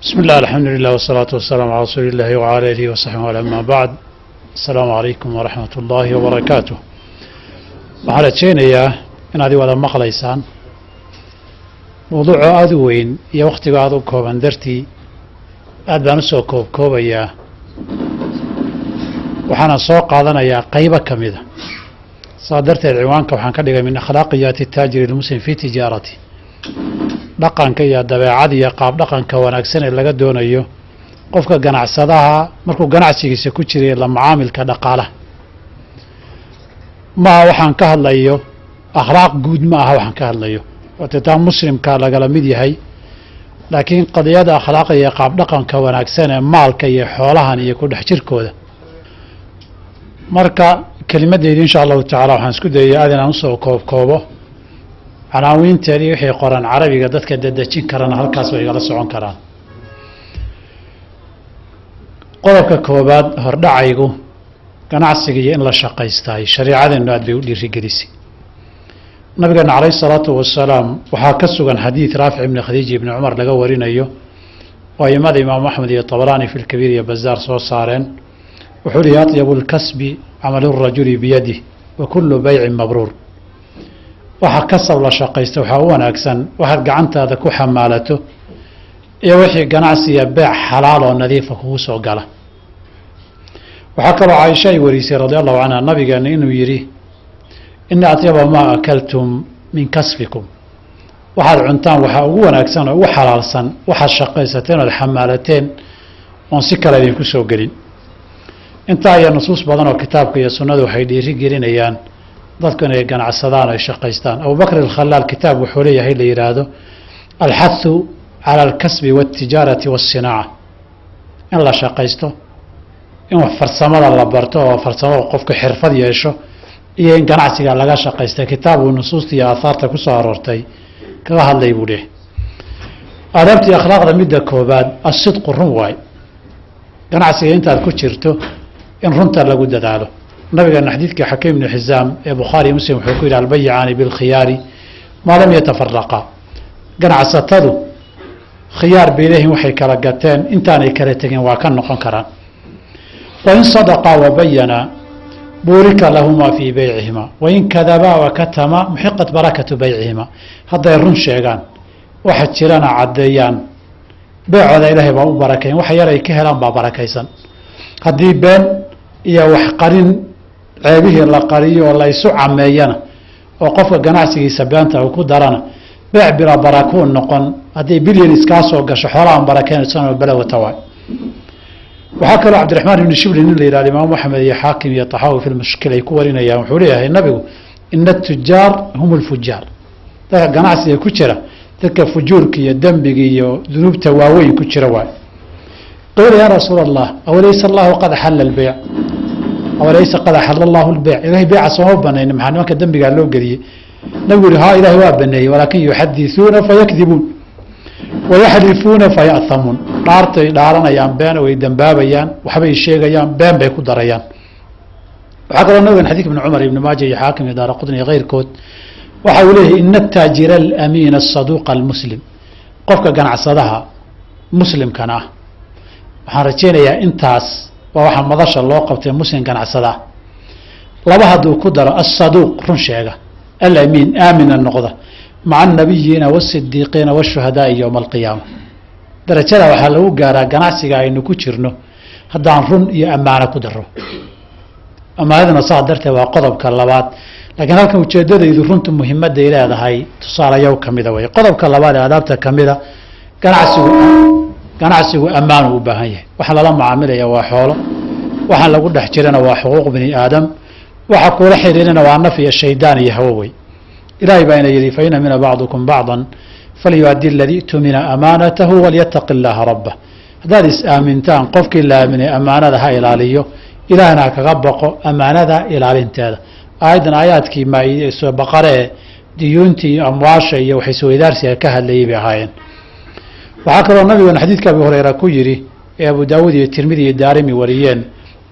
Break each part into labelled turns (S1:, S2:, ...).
S1: بسم الله الحمد لله والصلاة والسلام على رسول الله وعلى آله وصحبه أما بعد السلام عليكم ورحمة الله وبركاته waxaan rajaynayaa inaad wada maqlaysaan mowduuca aad u weyn iyo wakhtiga aad u kooban dartii aad baan u soo koobayaa waxaana soo qaadanayaa qaybo ka mida saa darteed ciwaanka waxaan ka dhigay min akhlaaqiyaati taajiri almuslim fi tijaarati dhaqanka iyo dabeecada iyo qaab dhaqanka wanaagsan ee laga doonayo qofka ganacsadaha markuu ganacsigiisa ku jiray la macaamilka dhaqaalaha ma waxaan ka hadlayo akhlaaq guud ma aha waxaan ka hadlayo wataa muslimka lagala mid yahay laakiin qadiyada akhlaaqda iyo qaab dhaqanka wanaagsan ee maalka iyo xoolahan iyo ku dhex jirkooda marka kelimadeyda insha allahu tacaala waxaan isku dayayaa aad inaan usoo koobkoobo canaawiinteedii wixii qoran carabiga dadka dadejin karana halkaas way igala socon karaan qodobka koobaad hordhacaygu ganacsiga iyo in la shaqaystaay shareecadeennu aad bay u dhiirigelisay nabigeena calayhi salaatu wasalaam waxaa ka sugan xadiid raafic ibni khadiija ibni cumar laga warinayo oo aimada imaamu axmed iyo tabaraani fi lkabiir iyo bazaar soo saareen wuxuu lihi atyabu lkasbi camalu rajuli biyadih wa kullu baycin mabruur waxa kasab la shaqaysta waxaa u wanaagsan waxaad gacantaada ku xamaalato iyo wixii ganacsiga beec xalaal oo nadiifa kugu soo gala waxaa kaloo caaisha ay warisay radi allahu canha nabigeena inuu yidhi ina atyaba maa akaltum min kasbikum waxaad cuntaan waxaa ugu wanaagsan oo ugu xalaalsan waxaad shaqaysateen ood xamaalateen oon si kale idinku soo gelin intaa iyo nusuus badan oo kitaabka iyo sunnadu waxay dhiiri gelinayaan dadku inay ganacsadaan o ay shaqaystaan abubakr alkhalaal kitaab wuxuu leeyahay la yidhaahdo alxathu cala alkasbi waاtijaarati waاsinaaca in la shaqaysto in farsamada la barto oo farsamada qofku xirfad yeesho iyo in ganacsiga laga shaqaysta kitaabuu nusuusta iyo aahaarta ku soo aroortay kaga hadlay buu dheh aadaabtii akhlaaqda midda koobaad asidqu run waay ganacsiga intaad ku jirto in runta lagu dadaalo nabigeena xadiidkii xakiim ibnu xisaam ee bukhaari iyo muslim wuxuu ku yidhi albayicaani bilkhiyaari maa lam yatafaraqa ganacsatadu khiyaar bay leeyihin waxay kala gateen intaanay kala tegin waa ka noqon karaan wain sadaqaa wabayana buurika lahumaa fii beycihima wain kadabaa wakatama muxiqat barakatu beycihima hadday run sheegaan waxa jirana caddeeyaan beecooda ilaahay baa u barakayn waxa yar ay ka helaan baa barakaysan haddii been iyo wax qarin ceebihii la qariyo oo la isu cameeyana oo qofka ganacsigiisa beenta uu ku darana beec bila barakuu noqon haddii bilyan iskaa soo gasho xoolahan barakeynaysanoo bala wata waay waxaa kaloo cabdiraxmaan ibni shibli nin la yihahdo imaamu axmed iyo xaakim iyo taxaawi fi lmushkil ay ku warinayaan wuxuu leeyahay nabigu ina atujaar hum lfujaar dadka ganacsiga ku jira dadka fujuurka iyo dembiga iyo dunuubta waaweyn ku jira waay qiila yaa rasuul allah awalaysa allahu qad axalla albeyc awalaysa qad axalla allahu lbeyc ilahay beyca sooma banayni maxaa nimanka dembigaa loo geliyey nabigu yihi haa ilahay waa baneeyey walaakin yuxadisuuna fayakdibuun wayaxlifuuna faya'hamuun dhaartay dhaaranayaan been way dembaabayaan waxbay sheegayaan been bay ku darayaan waxaa kaloo nabigan xadiidka ibni cumar ibni maaja iyo xaakim iyo daara qudni iyo keyrkood waxa uu leeyahay ina ataajira alamiina asaduuqa almuslim qofka ganacsadaha muslimkana ah waxaan rajaynayaa intaas waa waxaa madasha loo qabtay muslim ganacsadaa laba hadduu ku daro asaduuq run sheega alamiin aamina noqda maca anabiyiina waasidiiqiina washuhadaai yowma alqiyaama darajada waxaa lagu gaaraa ganacsiga aynu ku jirno haddaan run iyo ammaano ku daro ammaanadana saa darteed waa qodobka labaad laakiin halkan ujeedadaydu runta muhimaday leedahay tusaalayow ka mida wey qodobka labaad ee adaabta ka mida ganacsigu ammaanu u baahan yahay waxaa lala macaamilaya waa xoolo waxaan lagu dhex jirana waa xuquuq bini aadam waxa kuula xiriirina waa naf iyo shaydaan iyo hawo wey ilaahay baa ina yidhi fain amina bacdukum bacda falyuaddi aladii tumina amaanatahu walyataqi illaaha rabbah haddaad is-aamintaan qofkii la aaminay ammaanada ha ilaaliyo ilaahna ha kaga baqo ammaanada ilaalinteeda aayaddan aayaadkii baqare ee diyuuntii iyo amwaasha iyo waxaysweydaarsiga ka hadlayay bay ahaayeen waxaa kaloo nabigeena xadiidka abi hureyra ku yidhi ee abu daawuud iyo tirmidi iyo daarimi wariyeen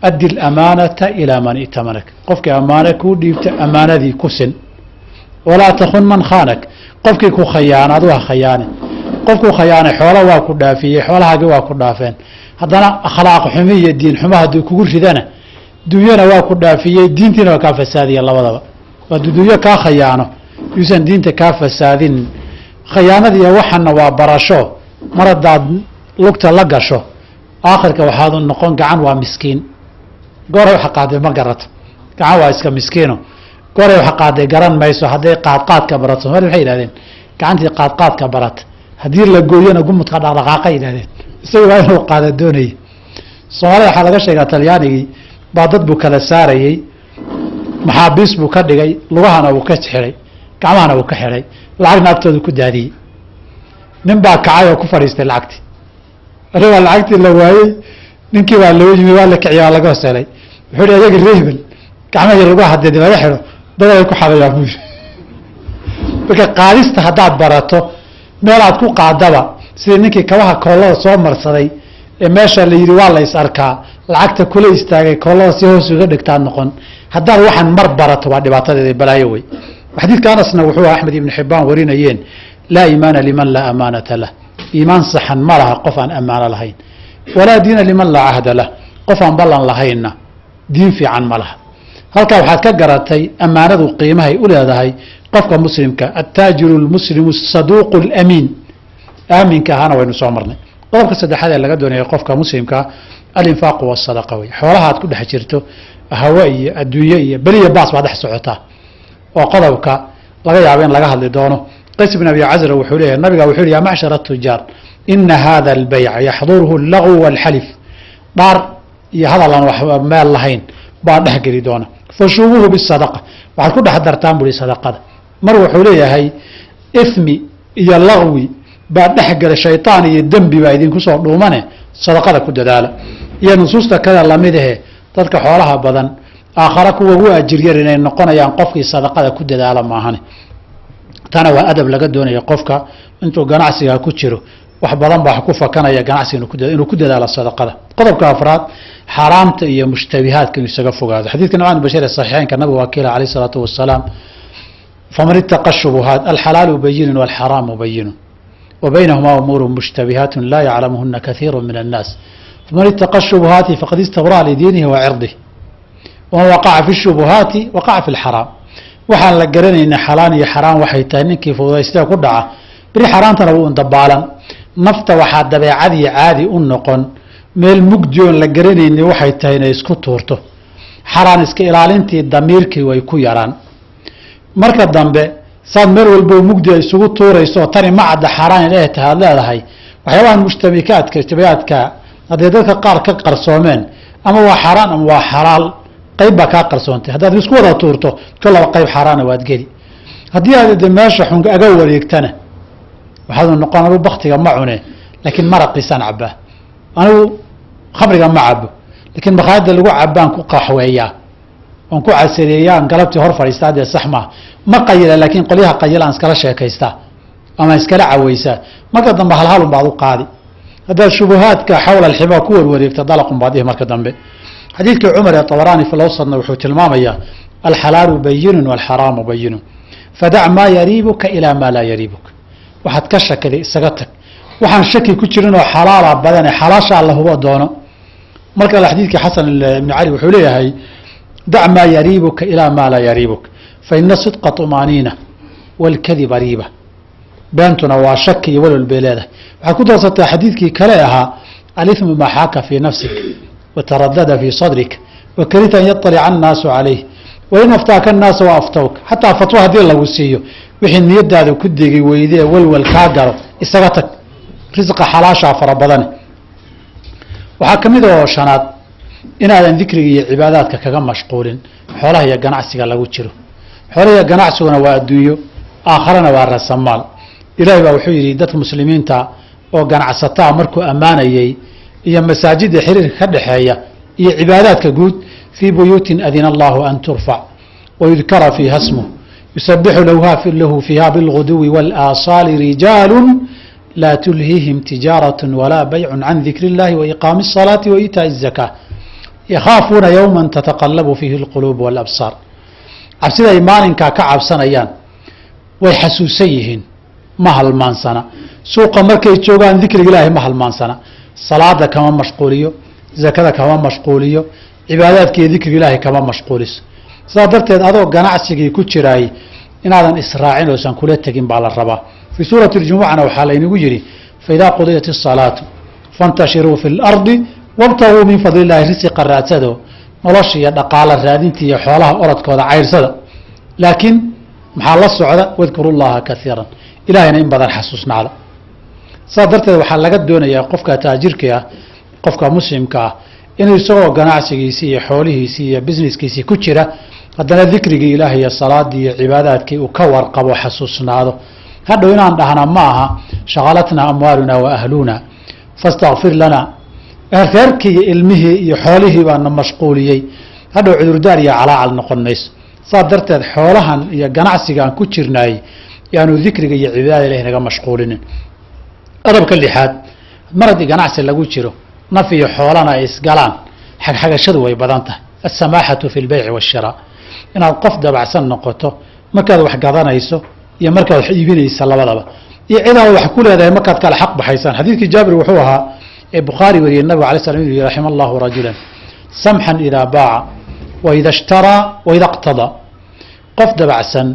S1: addi lamaanata ilaa man itamanag qofkii ammaane kuu dhiibta ammaanadii ku sin walaa takun man khaanak qofkii ku khayaana adu ha khayaane qofkuu khayaanay xoola waa ku dhaafiyey, xoolahaagii waa ku dhaafeen, haddana akhlaaq xumi iyo diin xumo hadduu kugu ridana dunyana waa ku dhaafiyey, diintiina waa kaa fasaadiya labadaba. hadduu dunyo kaa khayaano yuusan diinta kaa fasaadin. khayaanadiiyo waxana waa barasho, mar haddaad lugta la gasho aakhirka waxaadu noqon gacan waa miskiin. gooray waxa qaaday ma garato, gacan waa iska miskiino. gooray waxa qaaday garan mayso hadday qaadqaadka barato. Soomaalida waxay yidhahdeen gacantii qaadqaadka barata haddii la gooyana gumudka dhaqdhaqaaqa yidhahdeen, isaga waa inuu qaada doonayay. Soomaalida waxaa laga sheegaa talyaanigii baa dad buu kala saarayey, maxaabiis buu ka dhigay, lugahana uu ka xidhay, gacmahana uu ka xidhay, lacagna agtooda ku daadiyey. nin baa kacay oo ku fadhiistay lacagtii, aribaa lacagtii la waayey, ninkii baa loo yimi, waa la kiciya, waa laga hoselay. wuxuu hi ayaga reehbel gacmaha lugaha haddii laga xidho dadaay ku xadayaan buu yiri. marka qaadista haddaad barato meelaad ku qaadaba, sidii ninkii kabaha koolada soo marsaday ee meesha la yidhi waa la is arkaa, lacagta kula istaagay koolada si hoos uga dhigtaad noqon. haddaad waxaan mar barato waa dhibaatadeeda balaayo wey. xadiidka anasna wuxuu Axmed ibn Xibbaan warinayeen, laa iimaana liman laa amaanata lah, iimaan saxan ma laha qof aan ammaano lahayn, walaa diina liman laa cahda lah, qof aan ballan lahaynna diin fiican ma laha. halkaa waxaad ka garatay ammaanadu qiimahay u leedahay qofka muslimka. attaajiru lmuslimu saduuqu lamiin, aaminka ahaana waynu soo marnay. qodobka saddexaad ee laga doonaya qofka muslimka alinfaaqu wasadaqa wey. xoolahaad ku dhex jirto hawe iyo adduunye iyo beliya baas baa dhex socotaa, oo qodobka laga yaabo in laga hadli doono. qays bn abi casra wuxuu leeyahay, nabiga wuxuu yihi ya macshar atujaar ina hada albayca yaxduruhu allagw walxalif, dhaar iyo hadal aan wax meel lahayn baa dhex geli doona. fashubuuhu bisadaqa, waxaad ku dhex dartaan buri sadaqada. mar wuxuu leeyahay ismi iyo lagwi baa dhex gala, shaytaan iyo dembi baa idinku soo dhuumane sadaqada ku dadaala. iyo nusuusta kale lamid ahe dadka xoolaha badan aakhara kuwa ugu ajir yar inay noqonayaan qofkii sadaqada ku dadaala maahane. tana waa adab laga doonaya qofka intuu ganacsiga ku jiro, wax badan baa ku fakanaya ganacsiga inuu ku dadaalo sadaqada. qodobka afraad xaraamta iyo mushtabihaadka inuu isaga fogaado. xadiidka Nucmaan bin Bashiir ee saxiixaynka nabiga waa kiila calayhi salaatu wasalaam, faman ittaqa shubuhaat alxalaalu bayinun walxaraamu bayinun وبينهما أمور مشتبهات لا يعلمهن كثير من الناس فمن اتقى الشبهات فقد استبرأ لدينه وعرضه ومن وقع في الشبهات وقع في الحرام. waxaan la garanayna xalaan iyo xaraam waxay tahay ninkii fududaystay ku dhaca bari xaraantana wuu dabaalan. nafta waxaa dabeecad iyo caadi u noqon meel mugdi oo la garanayna waxay tahay inay isku tuurto. xaraan iska ilaalintii damiirkii way ku yaraan. marka dambe saad meel walba mugdi ay isugu tuurayso tani ma cadda xaraan inay tahay leedahay. waxyaabahan mushtabihaadka haddii dadka qaar ka qarsoomeen ama waa xaraan ama waa xalaal, qayb baa kaa qarsoontay. haddaad isku wada tuurto kolaba qayb xaaraana waad geli. haddii aad meesha xun aga wareegtana waxaad noqon anigu baktiga ma cune laakiin maraqiisaan cabaa, anigu khamriga ma cabo laakiin makhaayadda lagu cabaan ku qaxweeyaa, oon ku casareeyaan galabtii hor fadhiistaa. dee sax maaha, ma qayila laakiin qolyaha qayilaan iskala sheekaystaa ama iskala cawaysaa. marka dambe halhalun baad u qaadi. haddaad shubuhaadka xawla alximaa ku warwareegta dalaqun baad ihi marka dambe. xadiidkii cumar ee طabaraani fi lawsadna wuxuu tilmaamayaa alxalaalu bayinun walxaraamu bayinun fadac maa yariibuka ilaa maa laa yariibuka. waxaad ka shakiday isaga tag, waxaan shaki ku jirin oo xalaala badane xalaashaa la hubo doono. marka xadiidkii xasan ibni cali wuxuu leeyahay dac maa yariibuka ilaa maa laa yariibuka faina sidqa طumaaniina wاlkadiba riiba. beentuna waa shaki iyo walwal bay leedahay. waxaad ku darsataa xadiidkii kale ahaa aliثmu maa xaaka fii nafsik wataradada fii sadrik wakarita an yaطalica annaasu calayh wain aftaaka annaasa wa aftawka. xataa fatwo haddii lagu siiyo wixii niyadaada ku degi weydee walwal kaa galo isaga tag. risqa xalaashaa fara badane. waxaa ka mid oo shanaad inaadan dikriga iyo cibaadaadka kaga mashquulin xoolaha iyo ganacsiga lagu jiro. xoolaha iyo ganacsiguna waa adduunyo, aakharana waa rasamaal. ilaahay baa wuxuu yidhi dadka muslimiinta oo ganacsataa markuu ammaanayey iyo masaajidda xiriirka ka dhexeeya iyo cibaadaadka guud, fii buyuutin adina allahu an turfac wayudkara fiiha smuh yusabixu lahu fiiha bilguduwi wاlaasaali rijaalu laa tulhiihim tijaaraة walaa baycu can dikri اllahi waiqaami الصalaati waitaaءi الzakaa yakhaafuuna yowma tataqalabu fiihi اlquluub wاlabsaar. cabsida ay maalinkaa ka cabsanayaan way xasuusan yihiin ma halmaansana suuqa markay joogaan dikriga ilaahay ma halmaansana salaada kama mashquuliyo zakada kama mashquuliyo cibaadaadka iyo dikriga ilaahay kama mashquuliso sidaa darteed adoo ganacsigii ku jiraay inaadan israacin oosan kula tegin baa la rabaa fii suurati اljumucana waxaa laynagu yidhi faidaa qudiyat الsalaatu faاntashiruu fi اlardi wاbtaguu min fadli illahi risiqa raadsado nolosha iyo dhaqaala raadinta iyo xoolaha orodkooda cayrsada laakiin maxaa la socda wadkuru llaha kaiiran ilahayna in badan xasuusnaada saas darteed waxaa laga doonayaa qofka taajirka ah qofka muslimka ah inuu isagoo ganacsigiisii iyo xoolihiisii iyo businesskiisii ku jira haddana dikrigii ilaah iyo salaadii iyo cibaadaadkii uu ka warqabo xasuusnaado hadhow inaan dhahna ma aha shaqalatnaa amwaaluna wa ahluna fastakfir lana reerkii iyo ilmihii iyo xoolihii baana mashquuliyey hadhow cudurdaar iyo calaacal noqon mayso saas darteed xoolahan iyo ganacsigaan ku jirnaay yaanu dikriga iyo cibaadada ilahi naga mashquulinin adabka lixaad mar haddii ganacsi lagu jiro naf iyo xoolana ay isgalaan xagxagashadu way badan tahay alsamaaxatu fi lbeyci waashira inaad qof dabacsan noqoto markaad wax gadanayso iyo markaad wax iibinaysa labadaba iyo cidaad wax ku leedahay markaad kale xaq baxaysaan xadiidkii jaabir wuxuu ahaa ee bukhaari wariyey nabigu alay slam inuu yihi raxima allahu rajulan samxan idaa baaca waida ishtaraa waida iqtadaa qof dabacsan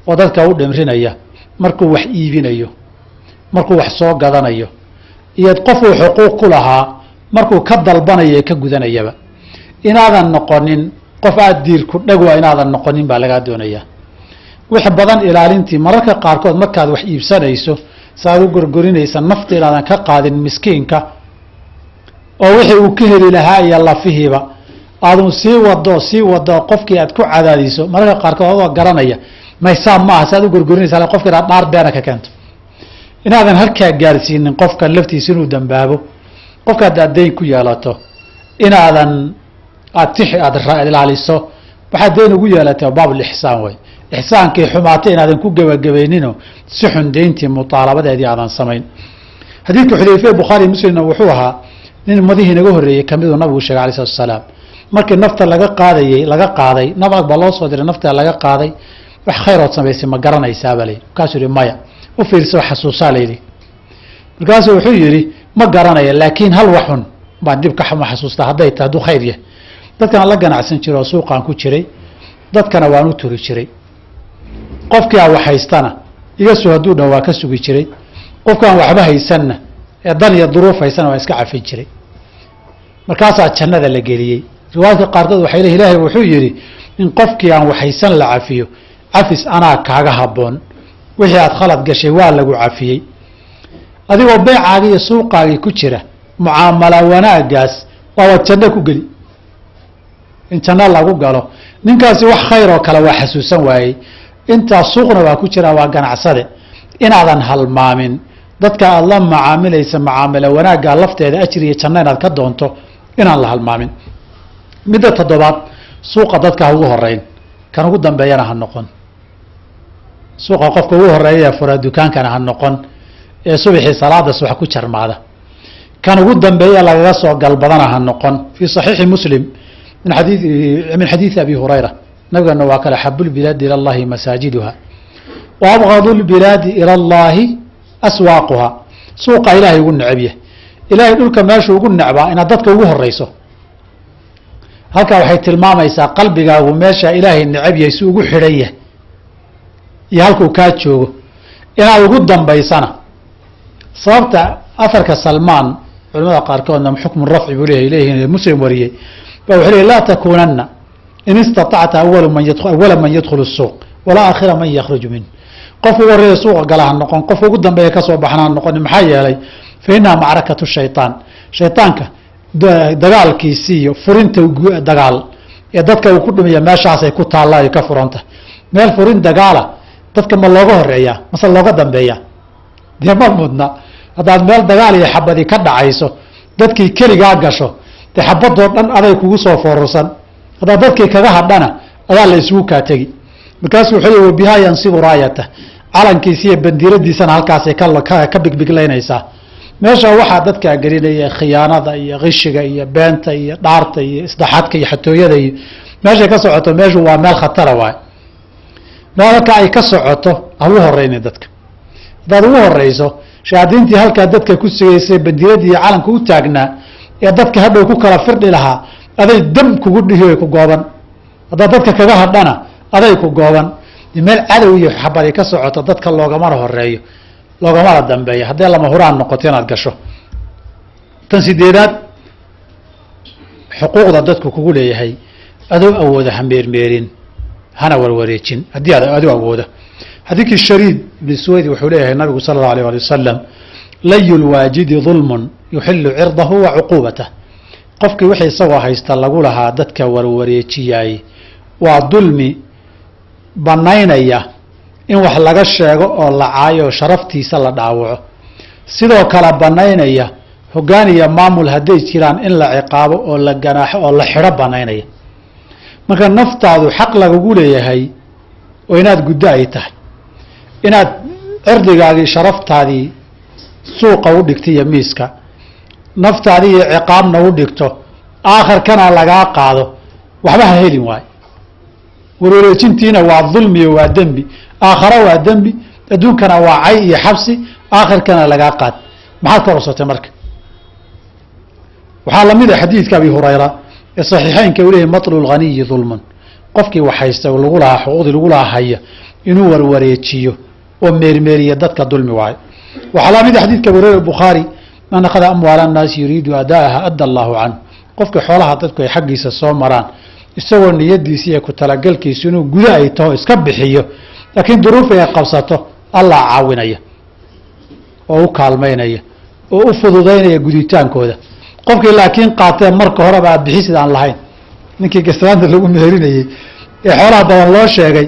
S1: oo dadka u dhimrinaya markuu wax iibinayo markuu wax soo gadanayo iyo qofuu xuquuq ku lahaa markuu ka dalbanayo ee ka gudanayaba inaadan noqonin qof aada diirku dhagwa inaadan noqonin baa lagaa doonayaa wix badan ilaalintii mararka qaarkood markaad wax iibsanayso saaad u gorgorinaysa nafta inaadan ka qaadin miskiinka oo wixii uu ka heli lahaa iyo lafihiiba aadun sii wado qofkii aad ku cadaadiso mararka qaarkood adoo garanaya maysaa maaha saaad u gorgorinaysa qofka inaad dhaar beena ka keento inaadan halkaa gaarsiinin qofka laftiisa inuu dambaabo qofka haddaad dayn ku yeelato inaadan aad ilaaliso waxaad dayn ugu yeelatay baabulixsaan way ixsaankii xumaatay inaadan ku gebagabaynino si xun dayntii muaalabadeedii aadan samayn xadiidka xudayfe bukhaari muslimna wuxuu ahaa nin umadihii naga horreeyey kamiduu nabigu sheegay alay slatu asalaam markii nafta laga qaaday nabag baa loo soo diray nafta laga qaaday wax khayrood samaysay ma garanaysaabaa layidhi markaasuu yihi maya u fiirso xasuusaa layidhi markaasuu wuxuu yidhi ma garanaya laakiin hal waxun baan dib ka xasuustaa hadday tahay hadduu khayr yahay dadkaan la ganacsan jiro oo suuqaan ku jiray dadkana waan u turi jiray qofkii aan wax haystana iga soo hadduu dhan waa ka sugi jiray qofkaan waxba haysanna ee dan iyo duruuf haysana waan iska cafin jiray markaasaa jannada la geliyey riwaayadka qaarkood waxay leeyihin ilaahay wuxuu yidhi in qofkii aan wax haysan la cafiyo cafis anaa kaaga habboon wixii aad khalad gashay waa lagu cafiyey adigoo beecaagii iyo suuqaagii ku jira mucaamala wanaagaas waawaad janno ku geli in janno lagu galo ninkaasi wax khayr oo kale waa xasuusan waayey intaas suuqna waa ku jiraa waa ganacsade inaadan halmaamin dadka aada la macaamilaysa macaamilo wanaagga lafteeda ajri iyo janno inaad ka doonto inaan la halmaamin midda toddobaad suuqa dadka ha ugu horeyn kan ugu dambeeyana ha noqon suuqa qofka ugu horeeya ee fura dukaankana ha noqon ee subaxii salaada subax ku jarmaada kan ugu dambeeya lagaga soo galbadana ha noqon fii صaxiixi muslim min xadiidi abi hurayra nabigana waa kale axabu lbilaadi ila اllahi masaajiduha wa abgadu lbilaadi ila اllahi aswaaquha suuqa ilaahay ugu necebya ilaahay dhulka meeshuu ugu necbaa inaad dadka ugu horeyso halkaa waxay tilmaamaysaa qalbigaagu meesha ilaahay necebyahay si ugu xidhan yahay iyo halkuu kaa joogo inaad ugu dambaysana sababta aharka salmaan culamada qaarkoodna xukmu rafci buu leeyihin muslim wariyey ba wuxuu leey laa takuunanna in istaطacta awala man yadkhulu الsuuq walaa aakhira man yakhruju min qof ugu horeeya suuqa gala ha noqon qofka ugu dambeeya kasoo baxna ha noqon maxaa yeelay fa inaha macrakatu shayطaan shayطaanka dagaalkiisii iyo furinta dagaal ee dadka uu ku dhumaya meeshaasay ku taalla ay ka furanta meel furin dagaala dadka ma looga horeeyaa mase looga dambeeya dee ma mudna haddaad meel dagaal iyo xabadi ka dhacayso dadkii keligaa gasho dee xabadoo dhan aday kugu soo foorarsan haddaad dadkii kaga hadhana adaa la isugu kaa tegi markaasuu wuxuu leey wabihaa yansibu raayata calankiisa iyo bandiiradiisana halkaasay ka bigbiglaynaysaa meesha waxaa dadkaa gelinaya khiyaanada iyo qishiga iyo beenta iyo dhaarta iyo isdaxadka iyo xatooyada iyo meeshay ka socoto meeshu waa meel khatara waay meel halka ay ka socoto ha u horeynin dadka haddaad ugu horeyso shayaadiintii halkaa dadka ku sugaysay bandiradii iyo calanka u taagnaa ee dadka hadhow ku kala firdhi lahaa aday dam kugu dhihi way ku gooban. haddaad dadka kaga hadhana aday ku gooban. meel cadow iyo xabari ka socoto dadka loogamana horeeyo loogamana dambeeyo hadday lama huraan noqoto inaad gasho. tan sideedaad xuquuqda dadku kugu leeyahay adoo awooda ha meermeerin hana warwareejin haddii adoo awooda. xadiidkii shariid ibn suwayd wuxuu leeyahay nabigu sala allahu alayh ali wasalam layu lwaajidi dulmun yuxilu cirdahu wa cuquubatah. qofkii wixii isagoo haysta lagu lahaa dadka warwareejiyaay waa dulmi banaynaya in wax laga sheego oo la caayo oo sharaftiisa la dhaawaco. sidoo kale banaynaya hoggaan iyo maamul hadday jiraan in la ciqaabo oo la ganaaxo oo la xidho banaynaya. marka naftaadu xaq lagugu leeyahay oo inaad guddo ay tahay inaad cirdigaagii sharaftaadii suuqa u dhigto iyo miiska naftaadii iyo ciqaabna u dhigto aakhirkana lagaa qaado waxba ha helin waayo. warwareejintiina waa dulmi iyo waa dembi. aakhara waa dembi, adduunkana waa cay iyo xabsi, aakhirkana lagaa qaad. maxaad ka codsatay marka? waxaa lamid a xadiidka abi hurayra ee saxiixeynka uu leeyahy matlu lghaniyi dulmun. qofkii wax haysta lagu lahaa xuquuqdii lagu lahaa haya inuu warwareejiyo oo meermeeriya dadka dulmi waayo. waxaa lamid a xadiidka abi hurayra bukhaari man akhada amwaala annaasi yuriidu adaaha adda allahu canhu. qofkii xoolaha dadku ay xaggiisa soo maraan isagoo niyadiisi iyo ku talagalkiisu inuu gudo ay taho iska bixiyo laakiin duruuf ay qabsato allah caawinaya oo u kaalmaynaya oo u fududaynaya guditaankooda. qofkii laakiin qaatee marka horeba aad bixisid aan lahayn ninkii gaslaanta lagu meerinayey ee xoolaha badan loo sheegay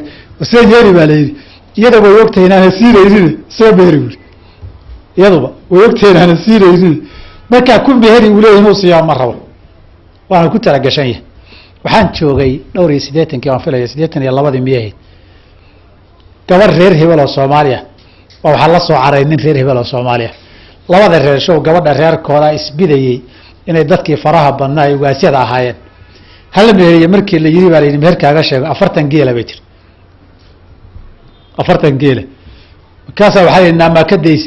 S1: see yeeri baa layidhi iyada way ogtahay inaana siinaynin soo meeri buui iyaduba way ogtahay inaana siinaynin markaa ku meheri uu leeyahy inuu siiyaa ma rabo waana ku talagashan yahay. waxaan joogay dhowr iyo siddeetankii waan filaya 82 miyahayd gabar reer hebel oo Soomaaliya oo waxaa la soo caray nin reer hebel oo Soomaaliya. labada reer show gabadha reerkooda isbidayay inay dadkii faraha badnaa ay ugaasyada ahaayeen. hal meeriye markii la yiri baa la yiri meherkaaga sheego 40 geela bay tir 40 geela markaas waxay naama ka deys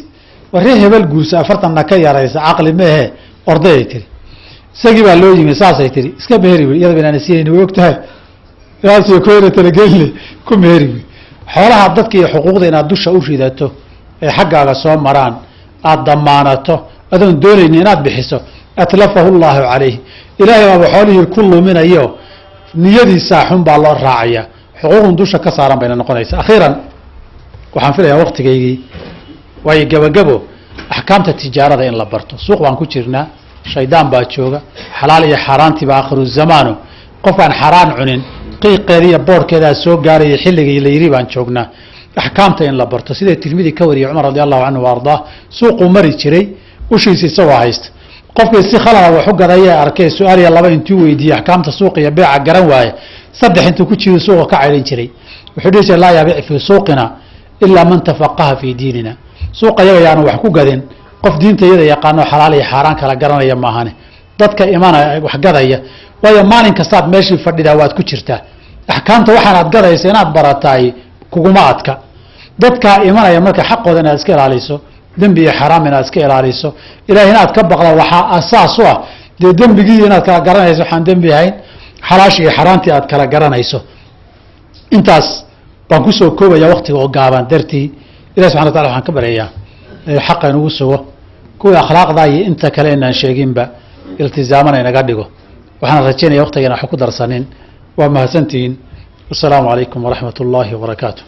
S1: waree hebel guursa 40 ka yaraysa aqli mehe orday tir isagii baa loo yimi saasay tiri iska meeri iyada baan siinay way ogtahay raasii kooyna talageelle ku meeri xoolaha dadka iyo xuquuqda inaad dusha u ridato ee xaggaaga soo maraan aad damaanato adoon doonaynin inaad bixiso atlafahu Allahu calayhi. ilaahay waa xoolihii ku luminayo niyadiisa xun baa loo raacaya xuquuqun dusha ka saaran bayna noqonaysa. akhiran waxaan filayaa waqtigeygii way gabagabo axkaamta tijaarada in la barto. suuq baan ku jirnaa, shaydaan baa jooga, xalaal iyo xaaraantii baa aakhiru zamaano. qofkaan xaraan cunin qiiqeeda iyo boorkeeda soo gaaraya xilligii la yiri baan joognaa. axkaamta in la barto sida Tirmidhi ka wariyay Umar radiyallahu anhu warda suuqu mari jiray ushiisa soo haysta. qofkii si khalad wax u gadaya arkay su'aal iyo laba intuu weydiiyay axkaamta suuqa iyo beeca garan waaye saddex intuu ku jiro suuqa ka cayrin jiray. wuxuu dhihi laa yabiic fi suuqina illa man tafaqaha fi diinina. suuqa yaga wax ku gadin qof diinta iyada yaqaan oo xalaal iyo xaaraan kala garanaya maahane. dadka imaanaya wax gadaya waayo maalin kasta aad meeshii fadhidaa waad ku jirtaa. axkaamta waxaan aad gadaysa inaad barataay kuguma adka. dadka imanaya marka xaqooda inaad iska ilaaliso, dambi iyo xaraam inaad iska ilaaliso, ilaahay inaad ka baqdo waxa asaas u ah dee dambigii inaad kala garanayso waxaan dambi ahayn, xalaash iyo xaraantii aad kala garanayso. intaas baan ku soo koobaya waqtiga oo gaaban dartii. ilaahay subxaanahu wa ta'aala waxaan ka baryayaa xaqa inuu sugo kuwa akhlaaqda iyo inta kale inaan sheeginba iltizaamana inaga dhigo. waxaan rajaynayaa waqtigeena wax ku darsanin. waa mahadsantihiin. والسلام عليكم ورحمة الله وبركاته.